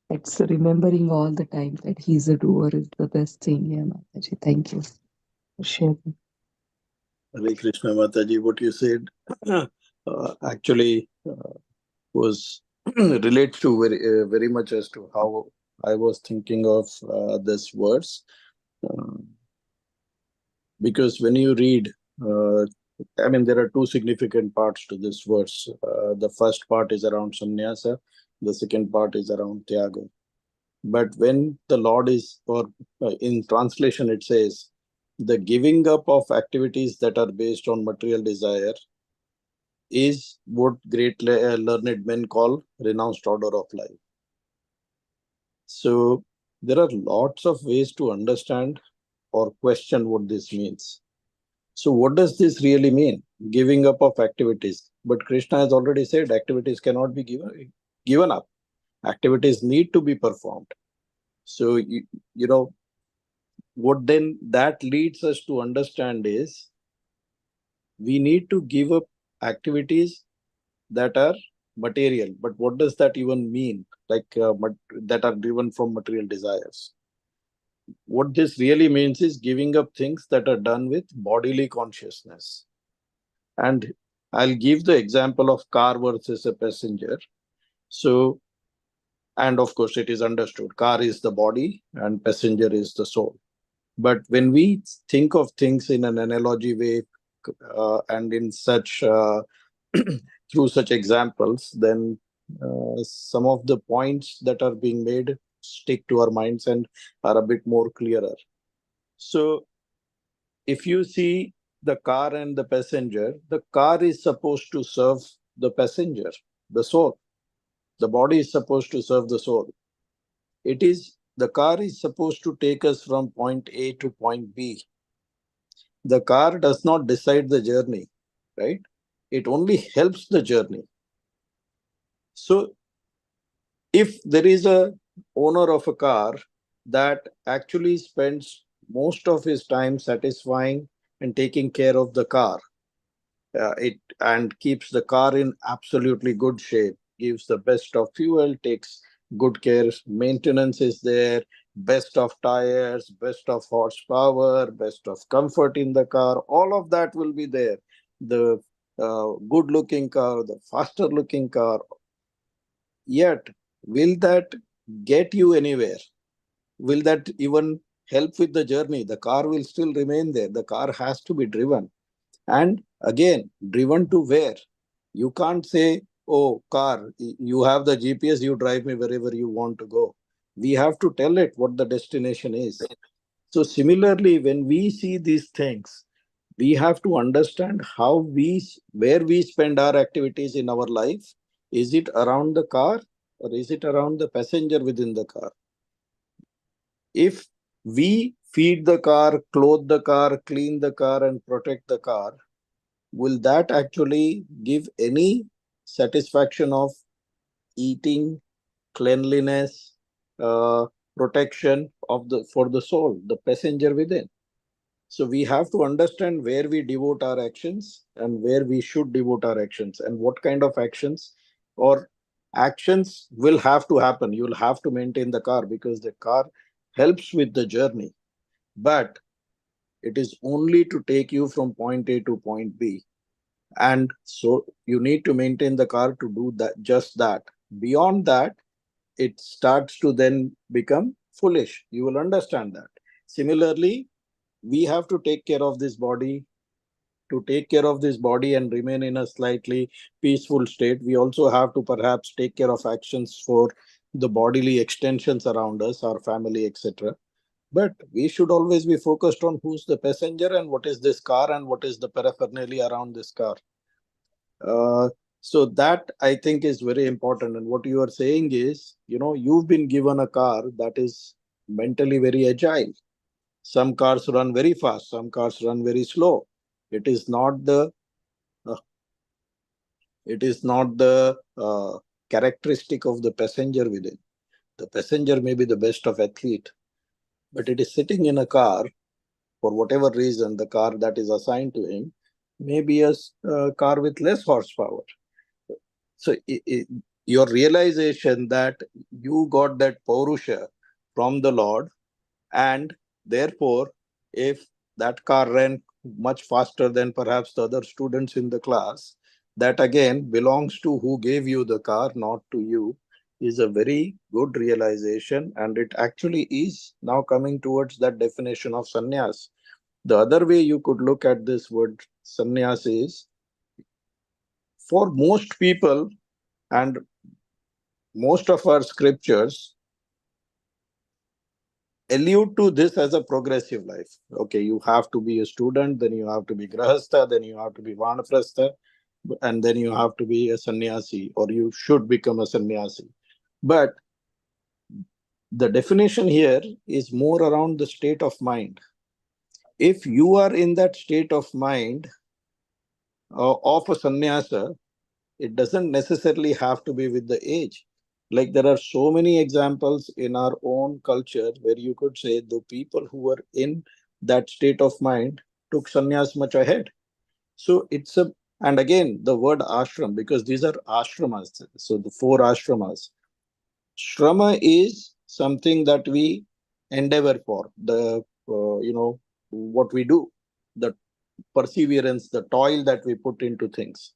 It's remembering all the time that he's a doer is the best thing. Yeah, Mataji. Thank you for sharing. Hare Krishna Mataji, what you said actually was relates to very much as to how I was thinking of this verse. Because when you read, there are two significant parts to this verse. The first part is around sannyasa, the second part is around tyaga. But when the Lord is, or in translation it says, the giving up of activities that are based on material desire is what great learned men call renounced order of life. So there are lots of ways to understand or question what this means. So what does this really mean? Giving up of activities. But Krishna has already said activities cannot be given up. Activities need to be performed. So, what then that leads us to understand is we need to give up activities that are material. But what does that even mean? Like that are driven from material desires. What this really means is giving up things that are done with bodily consciousness. And I'll give the example of car versus a passenger. So And of course, it is understood. Car is the body and passenger is the soul. But when we think of things in an analogy way and in such through such examples, then some of the points that are being made stick to our minds and are a bit more clearer. So if you see the car and the passenger, the car is supposed to serve the passenger, the soul. The body is supposed to serve the soul. The car is supposed to take us from point A to point B. The car does not decide the journey, right? It only helps the journey. So if there is a owner of a car that actually spends most of his time satisfying and taking care of the car, it and keeps the car in absolutely good shape, gives the best of fuel, takes good care, maintenance is there, best of tires, best of horsepower, best of comfort in the car, all of that will be there. The good looking car, the faster looking car. Yet, will that get you anywhere? Will that even help with the journey? The car will still remain there. The car has to be driven. And again, driven to where? You can't say, oh, car, you have the GPS, you drive me wherever you want to go. We have to tell it what the destination is. So, similarly, when we see these things, we have to understand where we spend our activities in our life. Is it around the car or is it around the passenger within the car? If we feed the car, clothe the car, clean the car, and protect the car, will that actually give any satisfaction of eating, cleanliness, protection for the soul, the passenger within? So we have to understand where we devote our actions and where we should devote our actions and what kind of actions or actions will have to happen. You'll have to maintain the car because the car helps with the journey, but it is only to take you from point A to point B. And so you need to maintain the car to do that, just that. Beyond that, it starts to then become foolish. You will understand that. Similarly, we have to take care of this body. To take care of this body and remain in a slightly peaceful state, we also have to perhaps take care of actions for the bodily extensions around us, our family, etc. But we should always be focused on who's the passenger and what is this car and what is the paraphernalia around this car. So that I think is very important. And what you are saying is, you've been given a car that is mentally very agile. Some cars run very fast, some cars run very slow. It is not the uh, characteristic of the passenger within. The passenger may be the best of athlete, but it is sitting in a car for whatever reason. The car that is assigned to him may be a car with less horsepower. So your realization that you got that Paurusha from the Lord, and therefore, if that car ran much faster than perhaps the other students in the class, that again belongs to who gave you the car, not to you, is a very good realization. And it actually is now coming towards that definition of sannyas. The other way you could look at this word sannyas is, for most people and most of our scriptures allude to this as a progressive life. Okay, you have to be a student, then you have to be grahastha, then you have to be vanaprastha, and then you have to be a sannyasi, or you should become a sannyasi. But the definition here is more around the state of mind. If you are in that state of mind of a sannyasa, it doesn't necessarily have to be with the age. Like there are so many examples in our own culture where you could say the people who were in that state of mind took sannyas much ahead. So and again, the word ashram, because these are ashramas. So the 4 ashramas. Shrama is something that we endeavor for, what we do, the perseverance, the toil that we put into things.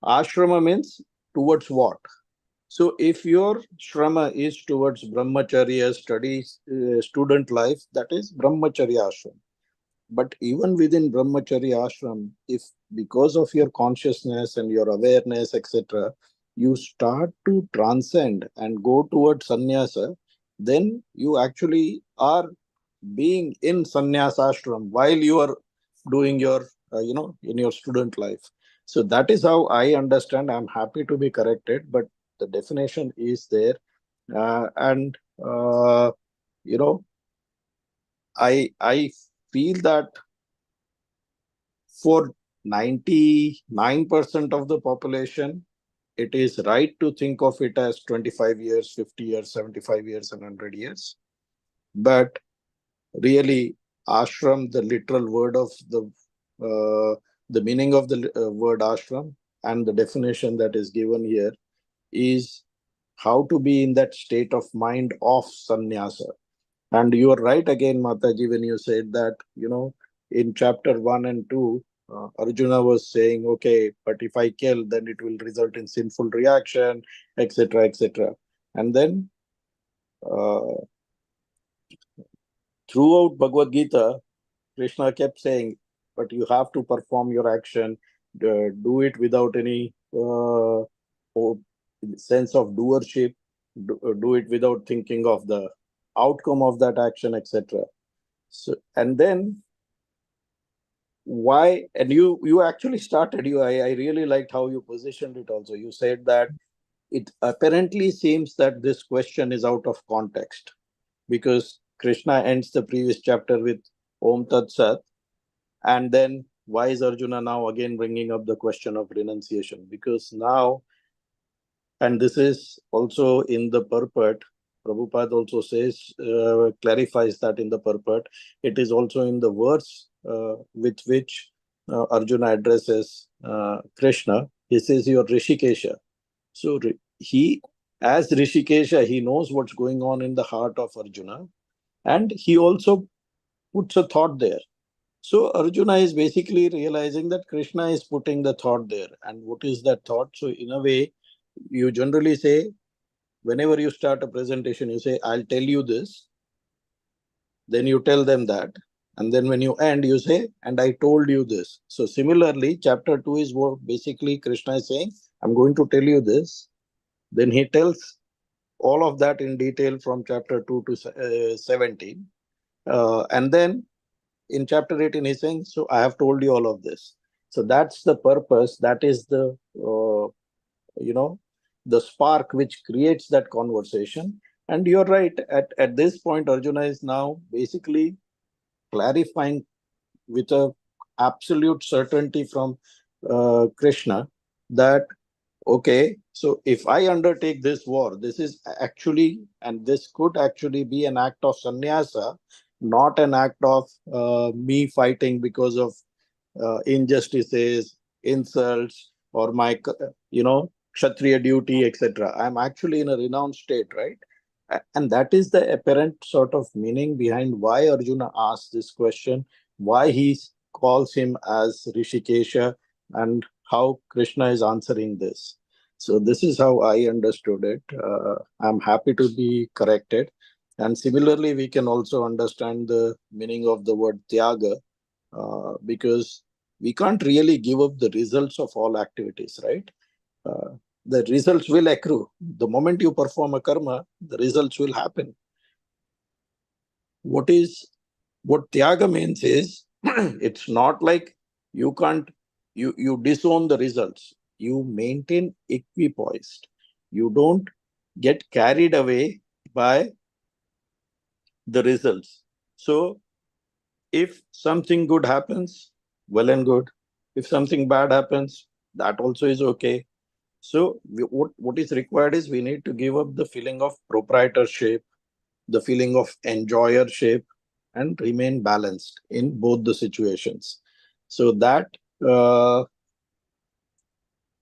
Ashrama means towards what? So if your shrama is towards brahmacharya studies, student life, that is brahmacharya ashram. But even within brahmacharya ashram, if because of your consciousness and your awareness, etc., you start to transcend and go towards sannyasa, then you actually are being in sannyasa ashram while you are doing your, in your student life. So that is how I understand. I'm happy to be corrected, but the definition is there. And, you know, I feel that for 99% of the population, it is right to think of it as 25 years, 50 years, 75 years, and 100 years. But really, ashram, the literal word of the meaning of the word ashram and the definition that is given here is how to be in that state of mind of sannyasa. And you are right again, Mataji, when you said that, in chapter 1 and 2, Arjuna was saying, okay, but if I kill, then it will result in sinful reaction, etc., etc. And then uh, throughout Bhagavad Gita, Krishna kept saying, but you have to perform your action, do it without any sense of doership, do it without thinking of the outcome of that action, etc. So, and then why, and you actually started, I really liked how you positioned it also. You said that it apparently seems that this question is out of context because Krishna ends the previous chapter with Om Tat Sat. And then why is Arjuna now again bringing up the question of renunciation? Because now, and this is also in the purport, Prabhupada also says, clarifies that in the purport, it is also in the verse with which Arjuna addresses Krishna. He says, "You're Rishikesha." So he, as Rishikesha, he knows what's going on in the heart of Arjuna. And he also puts a thought there. So Arjuna is basically realizing that Krishna is putting the thought there. And what is that thought? So in a way, you generally say, whenever you start a presentation, you say, I'll tell you this. Then you tell them that. And then when you end, you say, and I told you this. So similarly, chapter 2 is what basically Krishna is saying, I'm going to tell you this. Then he tells all of that in detail from chapter 2 to 17. And then in chapter 18, he's saying, so I have told you all of this. So that's the purpose. That is the, the spark which creates that conversation. And you're right. At this point, Arjuna is now basically clarifying with a absolute certainty from Krishna that, okay, so if I undertake this war, this is actually, and this could actually be an act of sannyasa, not an act of me fighting because of injustices, insults, or my, kshatriya duty, etc. I'm actually in a renounced state, right? And that is the apparent sort of meaning behind why Arjuna asks this question, why he calls him as Rishikesha, and how Krishna is answering this. So this is how I understood it. I'm happy to be corrected. And similarly, we can also understand the meaning of the word tyaga, because we can't really give up the results of all activities, right? The results will accrue. The moment you perform a karma, the results will happen. What tyaga means is it's not like you can't, you disown the results. You maintain equipoised. You don't get carried away by the results. So if something good happens, well and good. If something bad happens, that also is okay. So what is required is we need to give up the feeling of proprietorship, the feeling of enjoyership, and remain balanced in both the situations. So that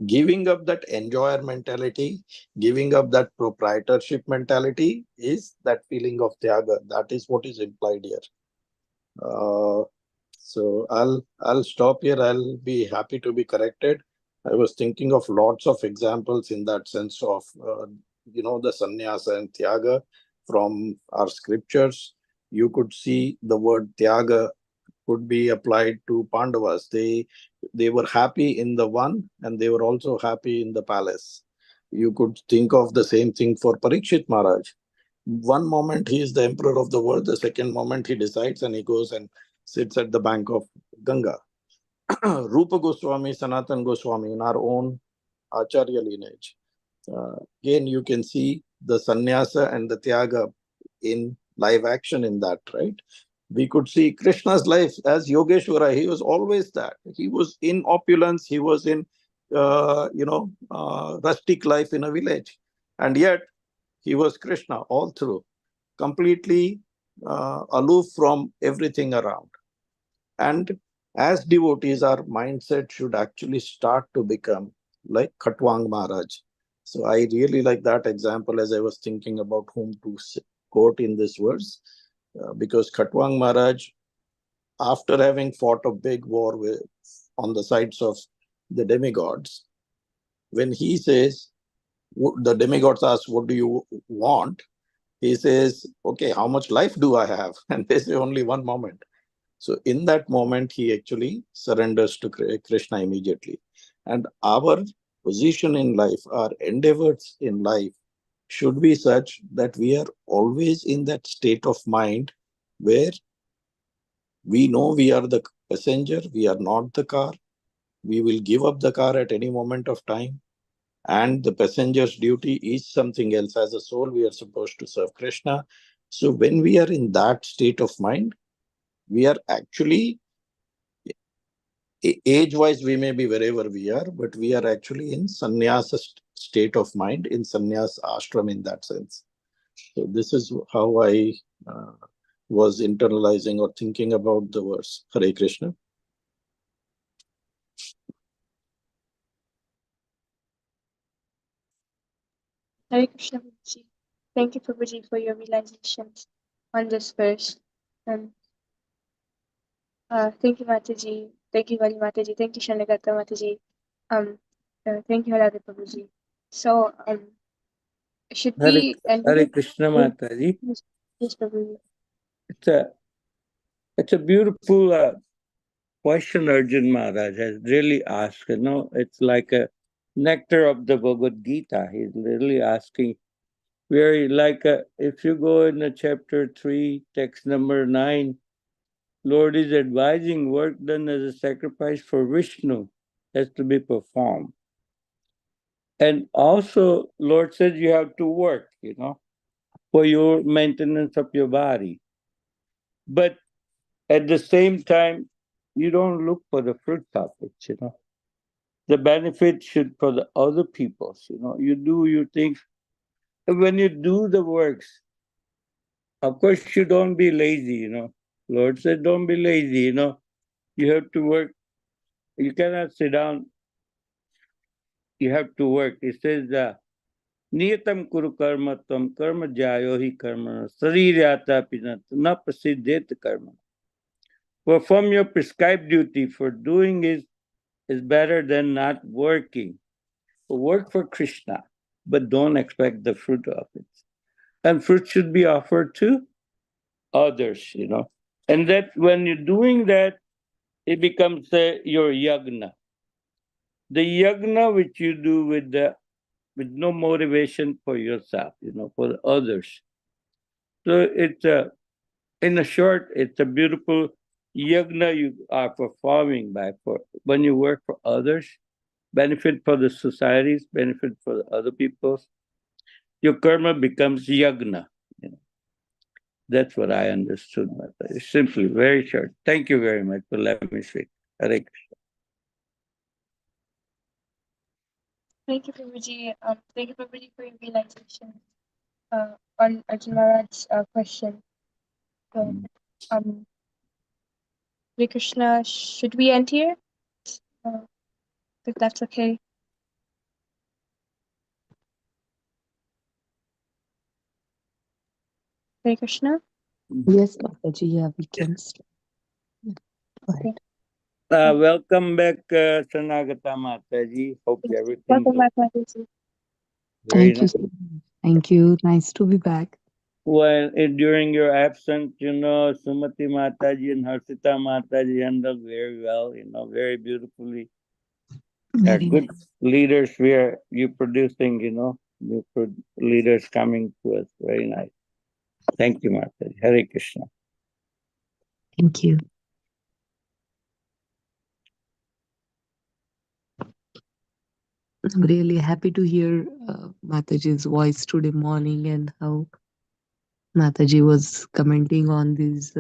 giving up that enjoyer mentality, giving up that proprietorship mentality is that feeling of tyaga. That is what is implied here. So I'll stop here. I'll be happy to be corrected. I was thinking of lots of examples in that sense of, the sannyasa and tyaga from our scriptures. You could see the word tyaga could be applied to Pandavas. They were happy in the one and they were also happy in the palace. You could think of the same thing for Parikshit Maharaj. One moment he is the emperor of the world, the second moment he decides and he goes and sits at the bank of Ganga. Rupa Goswami, Sanatan Goswami, in our own Acharya lineage. Again, you can see the sannyasa and the tyaga in live action in that, right? We could see Krishna's life as Yogeshwara. He was always that. He was in opulence. He was in, rustic life in a village. And yet, he was Krishna all through, completely aloof from everything around. And as devotees, our mindset should actually start to become like Khatwang Maharaj. So I really like that example as I was thinking about whom to quote in this verse, because Khatwang Maharaj, after having fought a big war on the sides of the demigods, when he says, the demigods ask, what do you want? He says, okay, how much life do I have? And they say, only one moment. So in that moment, he actually surrenders to Krishna immediately. And our position in life, our endeavors in life should be such that we are always in that state of mind where we know we are the passenger, we are not the car. We will give up the car at any moment of time. And the passenger's duty is something else. As a soul, we are supposed to serve Krishna. So when we are in that state of mind, we are actually, age-wise, we may be wherever we are, but we are actually in sannyasa state of mind, in sannyas ashram in that sense. So this is how I was internalizing or thinking about the verse. Hare Krishna. Hare Krishna, Prabhuji. Thank you, Prabhuji, for your realizations on this verse. Thank you, Mataji. Thank you, Vali Mataji. Thank you, Shanagata Mataji. Thank you, Radha Prabhuji. So, should we end Hare it? Krishna Mataji. Yes, Prabhuji. It's a beautiful question Arjun Maharaj has really asked. It's like a nectar of the Bhagavad Gita. He's really asking, very like if you go in the chapter 3, text number 9, Lord is advising work done as a sacrifice for Vishnu has to be performed. And also, Lord says you have to work, for your maintenance of your body. But at the same time, you don't look for the fruit of it, The benefit should for the other peoples, You do your things. And when you do the works, of course, you don't be lazy, Lord said, don't be lazy, You have to work. You cannot sit down. You have to work. It says, Niyatam kuru karma tam karma jayo hi karma sarirata pinat na prasiddhet karma. Perform your prescribed duty, for doing is better than not working. Work for Krishna, but don't expect the fruit of it. And fruit should be offered to others, And that when you're doing that, it becomes your yagna. The yagna which you do with no motivation for yourself, for others. So it's in a short, it's a beautiful yagna you are performing when you work for others, benefit for the societies, benefit for the other peoples. Your karma becomes yagna. That's what I understood. It's simply very short. Thank you very much for letting me speak. Hare Krishna. Thank you, Prabhuji. Thank you, Prabhuji, for your realization on Arjun Maharaj's question. So, Hare Krishna, should we end here? If that's okay. Hare Krishna. Yes, Mataji, yeah, we can start. Go ahead. Welcome back, Sanagata Mataji. Hope everything's Welcome back, Mataji. very Thank you nice. so much. Thank you. Nice to be back. Well, during your absence, Sumati Mataji and Harsita Mataji handled very well, very beautifully. Very Good nice. leaders you producing, new leaders coming to us. Very nice. Thank you, Mataji. Hare Krishna. Thank you. I'm really happy to hear Mataji's voice today morning and how Mataji was commenting on this,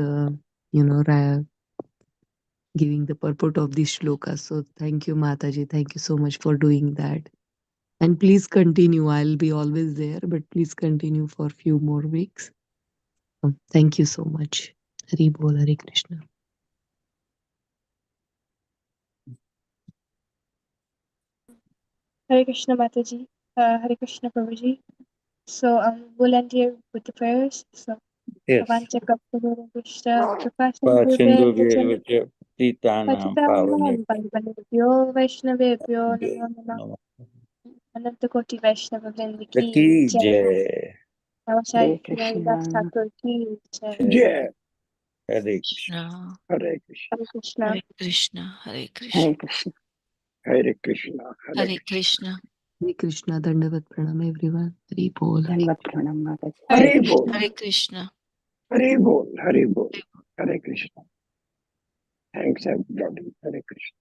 giving the purport of this shloka. So thank you, Mataji. Thank you so much for doing that. And please continue. I'll be always there, but please continue for a few more weeks. Thank you so much. Hari Bol, Hare Krishna. Hare Krishna, Mataji. Hare Krishna, Prabhuji. So we'll end here with the prayers. So Yes. Krishna, Sindhu Titanam Patitanam Pavanebhyo Vaishnavebhyo Namo Namah. Namo. Anantakoti Vaishnava Vrinda The ki key Jai. Jai. Namaskar, Krishna. Haridas Thakur ki Jai. Jai. Hare Krishna. Hare Krishna. Hare Krishna. Hare Krishna, Hare Hare Krishna, Krishna. Hare Krishna. Hare Krishna, Hare Krishna. Dandavat Pranam, everyone. Hari Bol, Hare Dhanvat Pranam Mataji. Hare Hare Bol. Hare Krishna. Hare Bol. Hare Bol. Hare Krishna. Thanks everybody. Hare Krishna.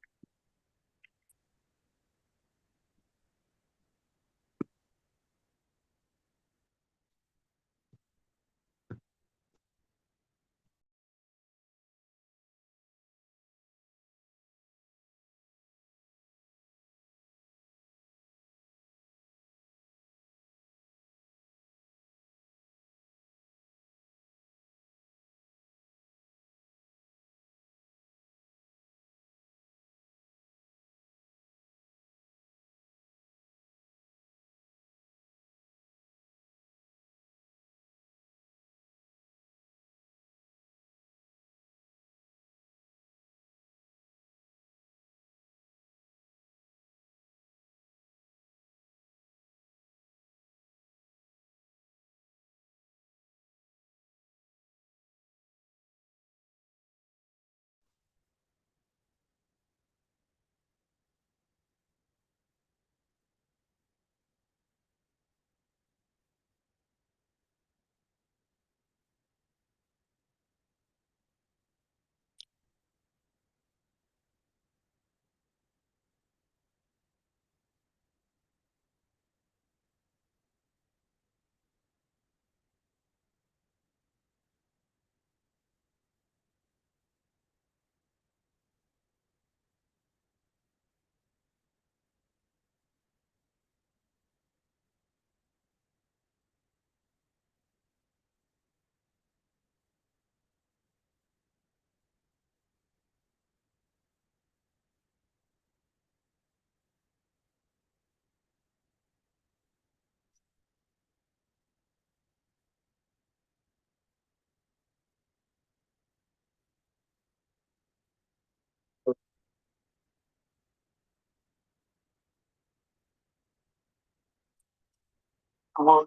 Come on.